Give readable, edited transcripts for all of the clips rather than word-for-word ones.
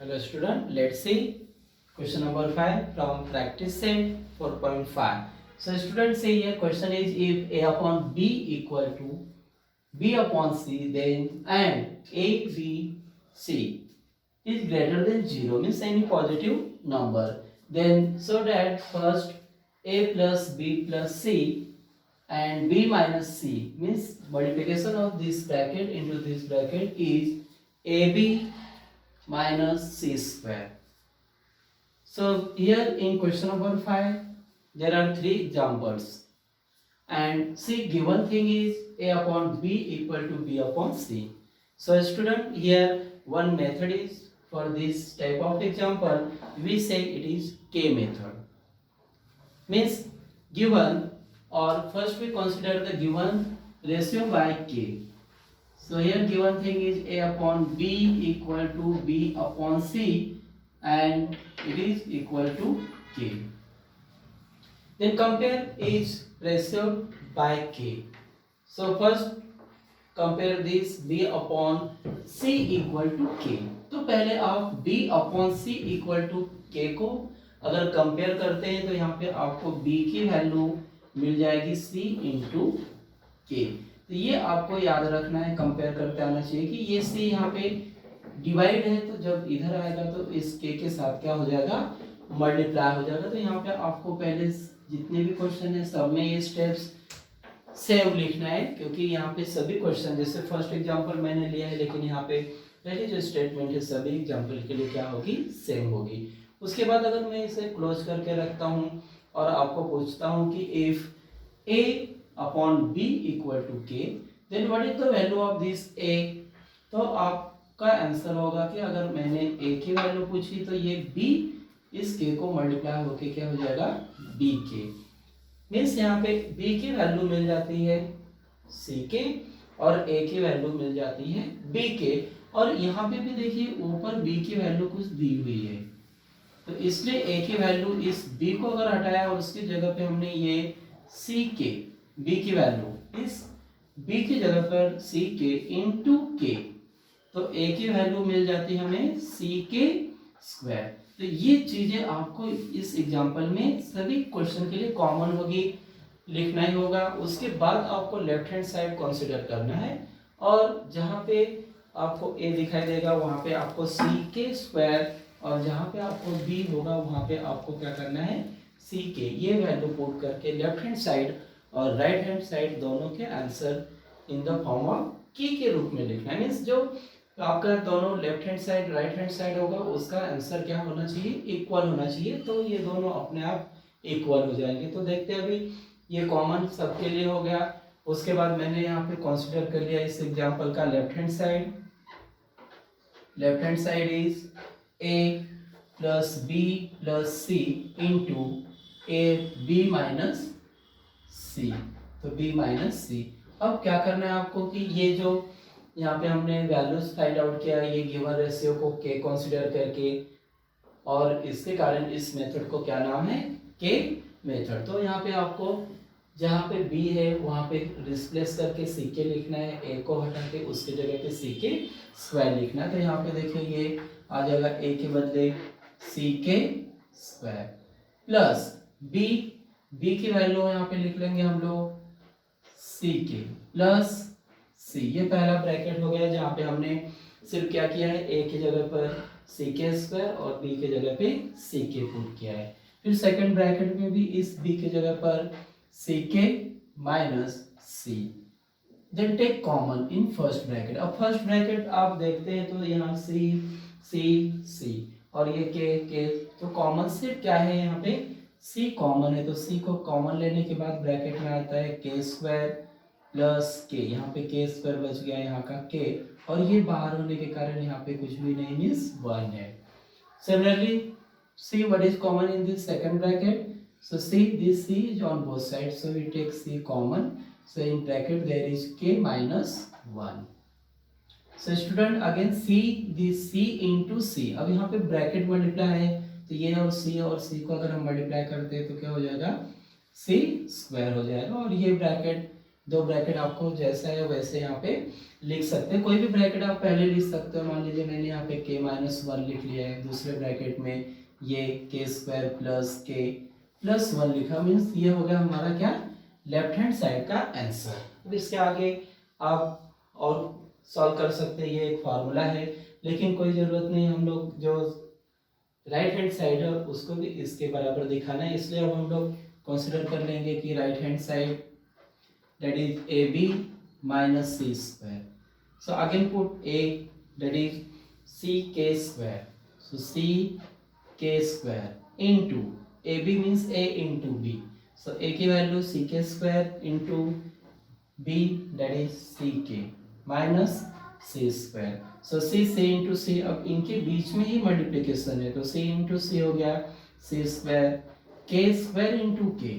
Hello student, let's see question number 5 from practice set 4.5. So student say here question is if A upon B equal to B upon C then and A B C is greater than 0 means any positive number, then so that first A plus B plus C and B minus C means multiplication of this bracket into this bracket is AB minus C square. So here in question number 5 there are 3 examples and see given thing is A upon B equal to B upon C. So student here one method is for this type of example we say it is K method. Means given or first we consider the given ratio by K. So here given thing is A upon B equal to B upon C and it is equal to K. Then compare each ratio by K. So first compare this B upon C equal to K. तो पहले आप B upon C equal to K को अगर compare करते हैं तो यहाँ पे आपको B की वैल्यू मिल जाएगी C इंटू K. तो ये आपको याद रखना है, कंपेयर करते आना चाहिए कि ये C यहाँ पे डिवाइड है तो जब इधर आएगा तो इस K के साथ क्या हो जाएगा, मल्टीप्लाई हो जाएगा. तो यहाँ पे आपको पहले जितने भी क्वेश्चन है सब में ये स्टेप्स सेम लिखना है क्योंकि यहाँ पे सभी क्वेश्चन जैसे फर्स्ट एग्जांपल मैंने लिया है लेकिन यहाँ पे पहले जो स्टेटमेंट है सभी एग्जांपल के लिए क्या होगी, सेम होगी. उसके बाद अगर मैं इसे क्लोज करके रखता हूँ और आपको पूछता हूँ कि if A upon B equal to K then what is the value of this A. तो आपका आंसर होगा कि अगर मैंने A की वैल्यू पूछी तो ये B इस K को मल्टीप्लाई होके क्या हो जाएगा, BK. मीन्स यहाँ पे B की वैल्यू मिल जाती है C के और A की वैल्यू मिल जाती है B के. और यहाँ पे भी देखिए ऊपर B की वैल्यू कुछ दी हुई है तो इसलिए A की वैल्यू इस B को अगर हटाया और उसकी जगह पे हमने ये C के B की वैल्यू इस B की जगह पर C के इंटू K तो A की वैल्यू मिल जाती है हमें C के स्क्वायर. तो ये चीजें आपको इस एग्जांपल में सभी क्वेश्चन के लिए कॉमन होगी, लिखना ही होगा. उसके बाद आपको लेफ्ट हैंड साइड कंसीडर करना है और जहाँ पे आपको A दिखाई देगा वहाँ पे आपको C के स्क्वायर और जहाँ पे आपको B होगा वहाँ पे आपको क्या करना है, C के ये वैल्यू पुट करके लेफ्ट हैंड साइड और राइट हैंड साइड दोनों के answer in the form of की के रूप में लिखना है. मीन्स जो आपका दोनों left hand side right hand side होगा उसका आंसर क्या होना चाहिए, इक्वल होना चाहिए. तो ये दोनों अपने आप इक्वल हो जाएंगे. तो देखते हैं अभी ये कॉमन सबके लिए हो गया. उसके बाद मैंने यहाँ पे कंसीडर कर लिया इस एग्जांपल का left hand side. Left hand side is A plus B plus C into A B minus C. तो B माइनस C. अब क्या करना है आपको कि ये जो यहाँ पे हमने वैल्यूज फाइंड आउट किया ये गिवन रेशियो को K कंसीडर करके और इसके कारण इस मेथड को क्या नाम है, K मेथड. तो यहाँ पे आपको जहाँ पे B है वहाँ पे रिप्लेस करके C के लिखना है, A को हटा के उसके जगह पे C के स्क्वायर लिखना है. तो यहाँ पे देखिए ये आ जाएगा A के बदले C के स्क्वायर प्लस B की वैल्यू यहाँ पे लिख लेंगे हम लोग C के प्लस C. ये पहला ब्रैकेट हो गया जहाँ पे हमने सिर्फ क्या किया है, A की जगह पर C के स्क्वायर और B की जगह पे C के पुट किया है. फिर सेकंड ब्रैकेट में भी इस B की जगह पर C k minus C. Then take common in first bracket. अब फर्स्ट ब्रैकेट आप देखते हैं तो यहाँ C और ये K तो कॉमन सिर्फ क्या है, यहाँ पे C कॉमन है. तो C को कॉमन लेने के बाद ब्रैकेट में आता है K स्क्वायर प्लस K. यहाँ पे K स्क्वायर बच गया यहाँ का K और ये बाहर होने के कारण यहाँ पे कुछ भी नहीं मीन्स 1 है. Similarly, see what is common in this second bracket. So see this C is on both sides. So we take C common. So in bracket there is K minus 1. So student again see this C into C. अब यहाँ पे bracket multiply है तो ये और C को अगर हम मल्टीप्लाई करते हैं तो क्या हो जाएगा, C स्क्वायर हो जाएगा और ये ब्रैकेट दो ब्रैकेट आपको जैसा है वैसे यहाँ पे लिख सकते हैं। कोई भी ब्रैकेट आप पहले लिख सकते हो। मान लीजिए मैंने यहाँ पे k-1 लिख लिया है, दूसरे ब्रैकेट में ये k² प्लस k प्लस 1 लिखा, मीन्स ये हो गया हमारा क्या, लेफ्ट हैंड साइड का आंसर। अब इसके आगे आप और सॉल्व कर सकते हैं, ये एक फार्मूला है, लेकिन कोई ज़रूरत नहीं, हम लोग जो राइट हैंड साइड है उसको भी इसके बराबर दिखाना है, इसलिए अब हम लोग कंसीडर कर लेंगे कि right hand side that is ab minus c square. So again put a, that is ck square. So ck square into ab means a into b. So a की value ck square into b, that is ck minus c square. So c into c, अब इनके बीच में ही multiplication है, तो c into c हो गया c square, k square into k.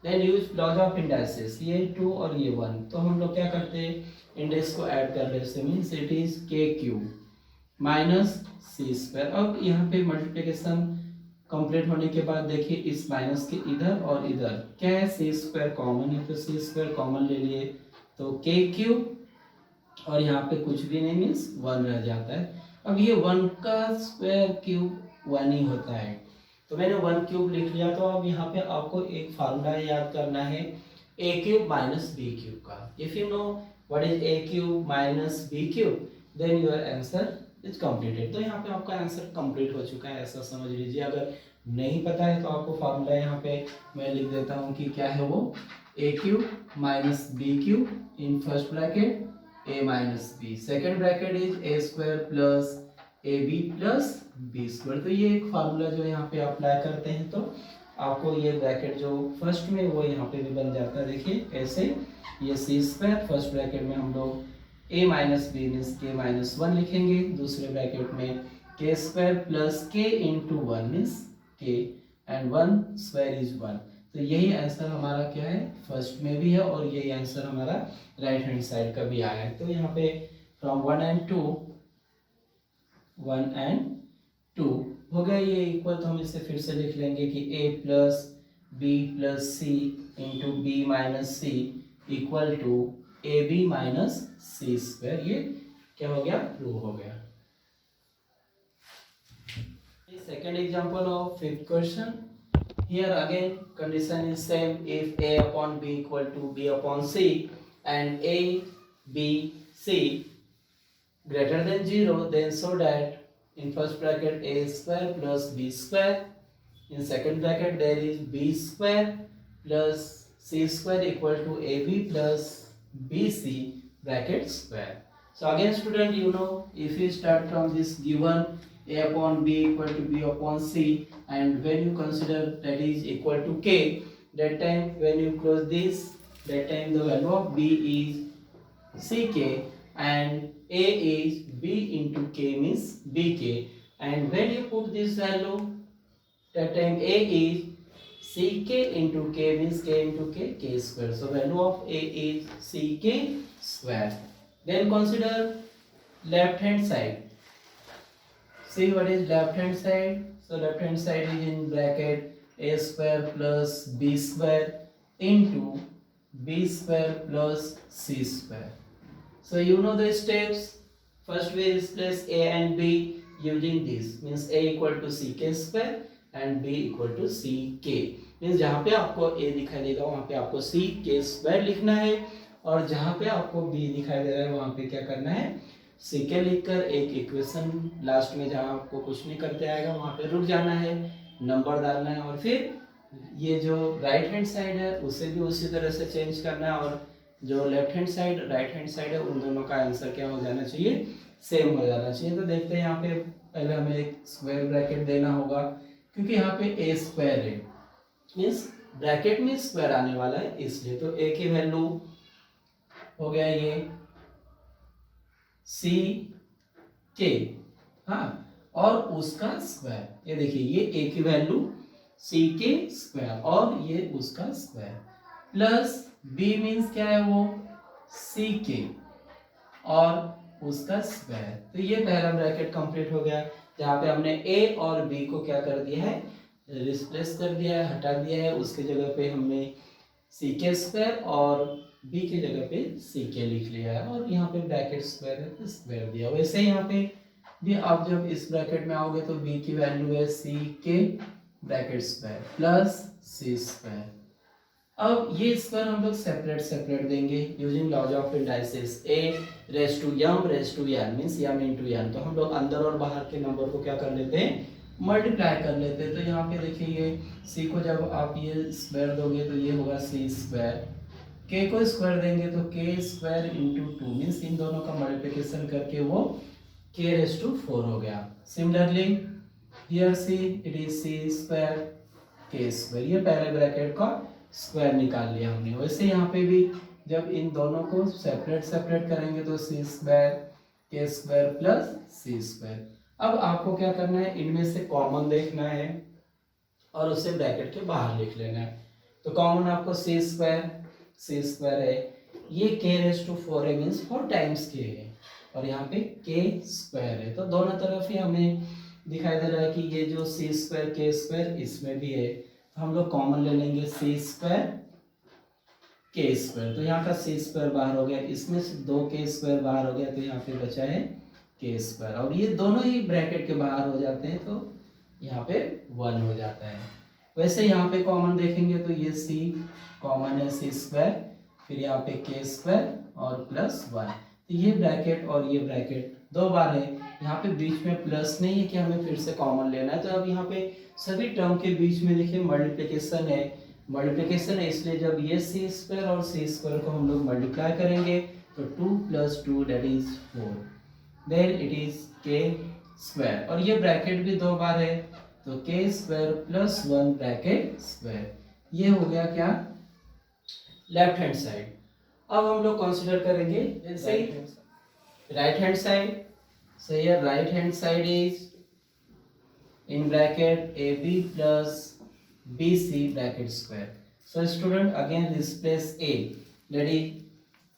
Then use laws of indexes, ये 2 और ये 1, तो हम लोग क्या करते हैं इंडेक्स को ऐड कर लेते हैं, means it is k cube minus c square. अब यहाँ पे मल्टीप्लिकेशन कंप्लीट होने के बाद देखिए इस माइनस के इधर और इधर क्या है, सी स्क्वायर कॉमन है, तो सी स्क्वायर कॉमन ले लिए तो k क्यूब और यहाँ पे कुछ भी नहीं, मीन्स 1 रह जाता है। अब ये 1 का स्क्वायर क्यूब 1 ही होता है, तो मैंने 1 क्यूब लिख लिया। तो अब यहाँ पे आपको एक फार्मूला याद करना है a cube minus b cube का। If you know what is a cube minus b cube then your answer is completed. तो यहाँ पे आपका आंसर कंप्लीट हो चुका है, ऐसा समझ लीजिए। अगर नहीं पता है तो आपको फार्मूला यहाँ पे मैं लिख देता हूँ कि क्या है वो, a cube minus b cube in first bracket a minus b, second bracket is a square plus ab plus b square. तो ये एक फार्मूला जो यहाँ पे अप्लाई करते हैं तो आपको ये ब्रैकेट जो फर्स्ट में वो यहाँ पे भी बन जाता है, देखिए ऐसे, ये सी स्क्वायर फर्स्ट ब्रैकेट में हम लोग a माइनस बी मीन्स के माइनस 1 लिखेंगे, दूसरे ब्रैकेट में के स्क्वायर प्लस के इंटू 1 मीन्स के एंड 1 स्क्वायर इज 1। तो यही आंसर हमारा क्या है, फर्स्ट में भी है और यही आंसर हमारा राइट हैंड साइड का भी आया है। तो यहाँ पे फ्रॉम 1 and 2 हो गया ये इक्वल, तो हम इसे फिर से लिख लेंगे कि a plus b plus c into b minus c equal to a b minus c square. ये क्या हो गया, प्रूव हो गया। Second example of fifth question, here again condition is same, if a upon b equal to b upon c and a b c greater than 0 then so that in first bracket a square plus b square, in second bracket there is b square plus c square equal to ab plus bc bracket square. So again student, you know, if you start from this given a upon b equal to b upon c and when you consider that is equal to k, that time when you close this, that time the value of b is ck and a is b into k means bk, and when you put this value, that time a is ck into k means k into k, k square. So value of a is ck square. Then consider left hand side. See what is left hand side. So left hand side is in bracket a square plus b square into b square plus c square. So you know the steps. First we replace a and b using this, means a equal to ck square and b equal to ck, means जहाँ पे आपको a दिखाई देगा वहाँ पे आपको ck square लिखना है और जहाँ पे आपको b दिखाई दे रहा है वहाँ पे क्या करना है, ck लिखकर एक इक्वेशन लास्ट में जहाँ आपको कुछ नहीं करते आएगा वहाँ पे रुक जाना है, नंबर डालना है और फिर ये जो राइट हैंड साइड है उसे भी उसी तरह से चेंज करना है और जो left hand side right hand side है उन दोनों का आंसर क्या हो जाना चाहिए, सेम हो जाना चाहिए। तो देखते हैं यहाँ पे पहले हमें एक स्क्वायर ब्रैकेट देना होगा क्योंकि यहाँ पे ए स्क्वायर है, मीन्स ब्रैकेट में स्क्वायर आने वाला है इसलिए। तो ए की वैल्यू हो गया ये सी के, हाँ, और उसका स्क्वायर, ये देखिए ये ए की वैल्यू सी के स्क्वायर और ये उसका स्क्वायर प्लस बी मीन्स क्या है वो सी के और उसका स्क्वायर। तो ये पहला ब्रैकेट कंप्लीट हो गया जहाँ पे हमने ए और बी को क्या कर दिया है, रिप्लेस कर दिया है, हटा दिया है, उसके जगह पे हमने सी के स्क्वायर और बी की जगह पे सी के लिख लिया है और यहाँ पे ब्रैकेट स्क्वायर है तो स्क्वायर दिया। वैसे यहाँ पे भी आप जब इस ब्रैकेट में आओगे तो बी की वैल्यू है c k bracket square plus c square. अब ये स्क्वायर हम लोग सेपरेट सेपरेट देंगे using laws of indices a raise to n means m into n। तो हम लोग अंदर और बाहर के नंबर को क्या कर लेते हैं, मल्टीप्लाई कर लेते हैं। तो यहाँ पे देखिए ये c को जब आप ये स्क्वायर दोगे तो ये होगा c स्क्वायर, k को स्क्वायर देंगे तो k square into two means in दोनों का मल्टीप्लिकेशन करके वो k रेस टू 4 हो गया। Similarly here c it is c square k square, ये पहले ब्रैकेट का स्क्वायर निकाल लिया हमने। वैसे यहाँ पे भी जब इन दोनों को सेपरेट सेपरेट करेंगे तो सी स्क्वायर के स्क्वायर प्लस सी स्क्वायर। अब आपको क्या करना है, इनमें से कॉमन देखना है और उसे ब्रैकेट के बाहर लिख लेना है। तो कॉमन आपको सी स्क्वायर है, ये के रेस टू 4 है मीन्स 4 टाइम्स के है और यहाँ पे के स्क्वायर है। तो दोनों तरफ ही हमें दिखाई दे रहा है कि ये जो सी स्क्वायर के स्क्वायर इसमें भी है, तो हम लोग कॉमन ले लेंगे सी स्क्वायर के स्क्वायर। तो यहाँ का सी स्क्वायर बाहर हो गया, इसमें से 2 के स्क्वायर बाहर हो गया तो यहाँ पे बचा है के स्क्वायर और ये दोनों ही ब्रैकेट के बाहर हो जाते हैं तो यहाँ पे 1 हो जाता है। वैसे यहाँ पे कॉमन देखेंगे तो ये सी कॉमन है सी स्क्वायर, फिर यहाँ पे के स्क्वायर और प्लस 1। तो ये ब्रैकेट और ये ब्रैकेट 2 बार है, यहाँ पे बीच में प्लस नहीं है कि हमें फिर से कॉमन लेना है। तो अब यहाँ पे सभी टर्म के बीच में देखिए मल्टीप्लिकेशन है इसलिए जब ये सी स्क्वायर और सी स्क्वायर को हम लोग मल्टीप्लाई करेंगे तो 2 + 2 that is 4, then it is k square और ये ब्रैकेट भी 2 बार है तो के स्क्वायर प्लस 1 ब्रैकेट स्क्वायर। ये हो गया क्या, लेफ्ट हैंड साइड। अब हम लोग कंसीडर करेंगे right hand side. So here right hand side is in bracket AB plus BC bracket square. So student again replace A, that is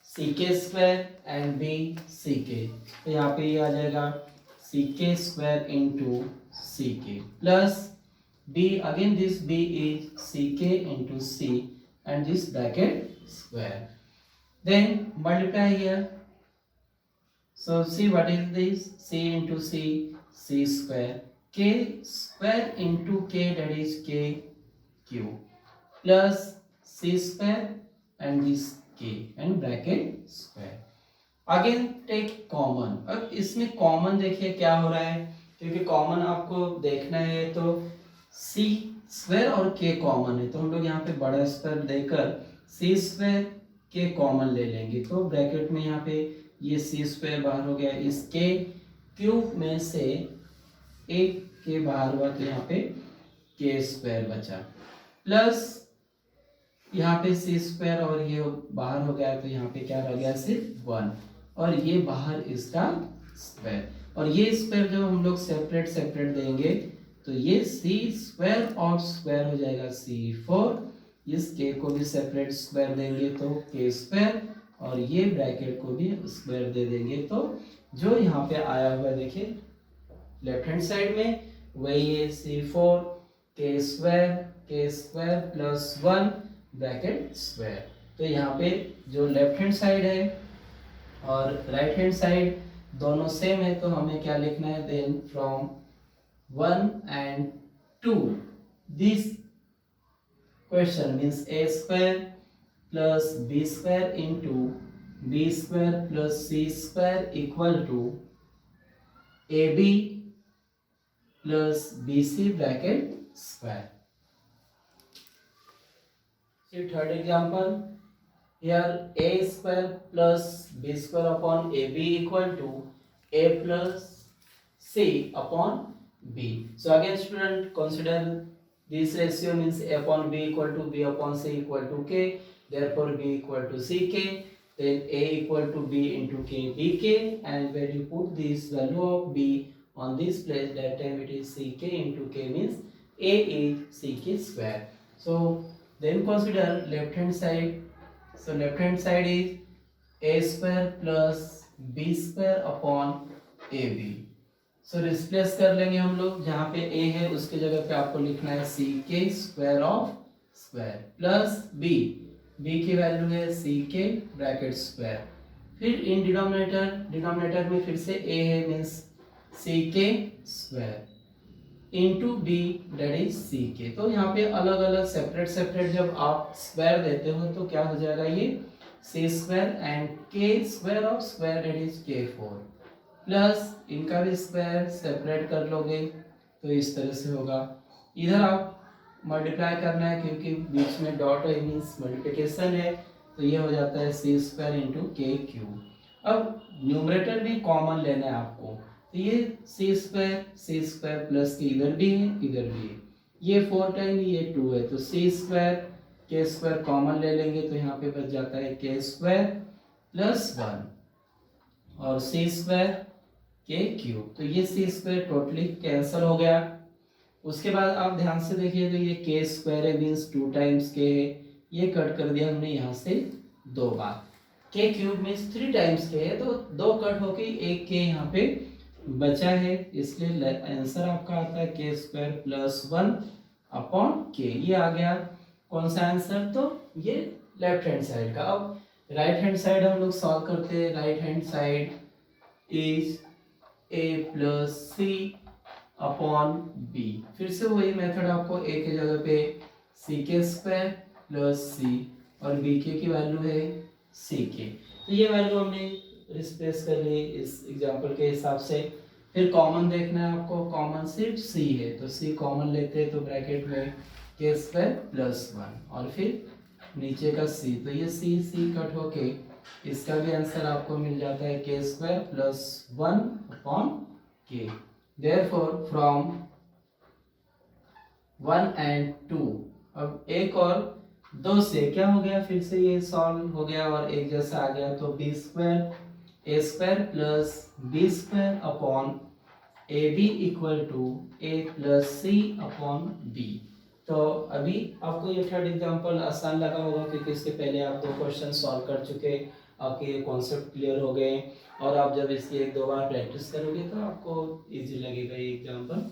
CK square and B CK. तो यहाँ पे ये आ जाएगा CK square into CK plus B, again this B is CK into C and this bracket square. Then multiply here. So see what is this, c into c, c square, k square into k that is k cube plus c square and this k and bracket square. Again take common। अब इसमें common देखिए क्या हो रहा है, क्योंकि common आपको देखना है तो c स्क्वायर और k कॉमन है तो हम लोग यहाँ पे बड़ा स्क्वायर देकर c स्क्वायर k कॉमन ले लेंगे। तो ब्रैकेट में यहाँ पे ये सी स्क्वायर बाहर हो गया, इसके क्यूब में से एक के बाहर हुआ तो यहाँ पे के स्क्वायर बचा प्लस यहाँ पे सी स्क्वायर और ये बाहर हो गया तो यहाँ पे क्या रह गया, सिर्फ 1 और ये बाहर इसका स्क्वायर। और ये स्क्वायर जब हम लोग सेपरेट सेपरेट देंगे तो ये सी स्क्वायर और स्क्वायर हो जाएगा C4, इस के को भी सेपरेट स्क्वायर देंगे तो के स्क्वायर और ये ब्रैकेट को भी स्क्वायर दे देंगे तो जो यहाँ पे आया हुआ देखिए लेफ्ट हैंड साइड में वही है C4 के स्क्वायर प्लस 1 ब्रैकेट स्क्वायर। तो यहाँ पे जो लेफ्ट हैंड साइड है और राइट हैंड साइड दोनों सेम है तो हमें क्या लिखना है, then from 1 and 2 this question means a square plus b square into b square plus c square equal to ab plus bc bracket square. See third example, here a square plus b square upon ab equal to a plus c upon b. So again student consider this ratio means a upon b equal to b upon c equal to k. Therefore b equal to ck, then a equal to b into k bk, and when you put this value of b on this place, that time it is ck into k means a is ck square. So then consider left hand side. So left hand side is a square plus b square upon ab. So replace कर लेंगे हम लोग, जहाँ पे a है उसके जगह पे आपको लिखना है ck square of square plus b b की वैल्यू है सी के ब्रैकेट स्क्वायर, फिर इन डिनोमिनेटर में फिर से a है means c k square into b that is c k. तो यहाँ पे अलग अलग सेपरेट जब आप स्क्वायर देते हो तो क्या हो जाएगा, ये सी स्क्वायर एंड के square of square that is के फोर, प्लस इनका भी स्क्वायर सेपरेट कर लोगे तो इस तरह से होगा। इधर आप मल्टीप्लाई करना है क्योंकि बीच में डॉट है मीन्स मल्टीप्लिकेशन है, तो ये हो जाता है सी स्क्वायर इंटू के क्यूब। अब न्यूमरेटर भी कॉमन लेना है आपको, तो ये सी स्क्वायर प्लस के इधर भी है इधर भी है, ये 4 टाइम ये 2 है, तो सी स्क्वायर के स्क्वायर कॉमन ले लेंगे तो यहाँ पे बच जाता है के स्क्वायर प्लस 1 और सी स्क्वायर के क्यूब, तो ये सी स्क्वायर टोटली कैंसिल हो गया। उसके बाद आप ध्यान से देखिए तो ये के स्क्वायर है मीन्स 2 टाइम्स के है, ये कट कर दिया हमने यहाँ से 2 बार, के क्यूब मीन्स 3 टाइम्स के है तो 2 कट होके एक के यहाँ पे बचा है, इसलिए आंसर आपका आता है के स्क्वायर प्लस 1 अपॉन के। ये आ गया कौन सा आंसर, तो ये लेफ्ट हैंड साइड का। अब राइट हैंड साइड हम लोग सॉल्व करते हैं। Right hand side is a plus c upon b, फिर से वही मेथड आपको a के जगह पे सी के स्क्वायर प्लस सी और बी के की वैल्यू है सी के, तो ये वैल्यू हमने रिप्लेस कर ली इस एग्जांपल के हिसाब से। फिर कॉमन देखना है आपको, कॉमन सिर्फ सी है तो सी कॉमन लेते हैं तो ब्रैकेट में के स्क्वायर प्लस 1 और फिर नीचे का सी, तो ये सी कट होके इसका भी आंसर आपको मिल जाता है के स्क्वायर प्लस 1 अपॉन के। देयरफॉर फ्रॉम 1 एंड 2, अब एक और 2 से क्या हो गया, फिर से ये सॉल्व हो गया और एक जैसा आ गया, तो b square a square plus b square upon a b equal to a plus c upon b. तो अभी आपको ये थर्ड एग्जांपल आसान लगा होगा क्योंकि इसके पहले आप 2 क्वेश्चन सॉल्व कर चुके, आपके ये कॉन्सेप्ट क्लियर हो गए और आप जब इसकी 1-2 बार प्रैक्टिस करोगे तो आपको इजी लगेगा ये एग्जांपल।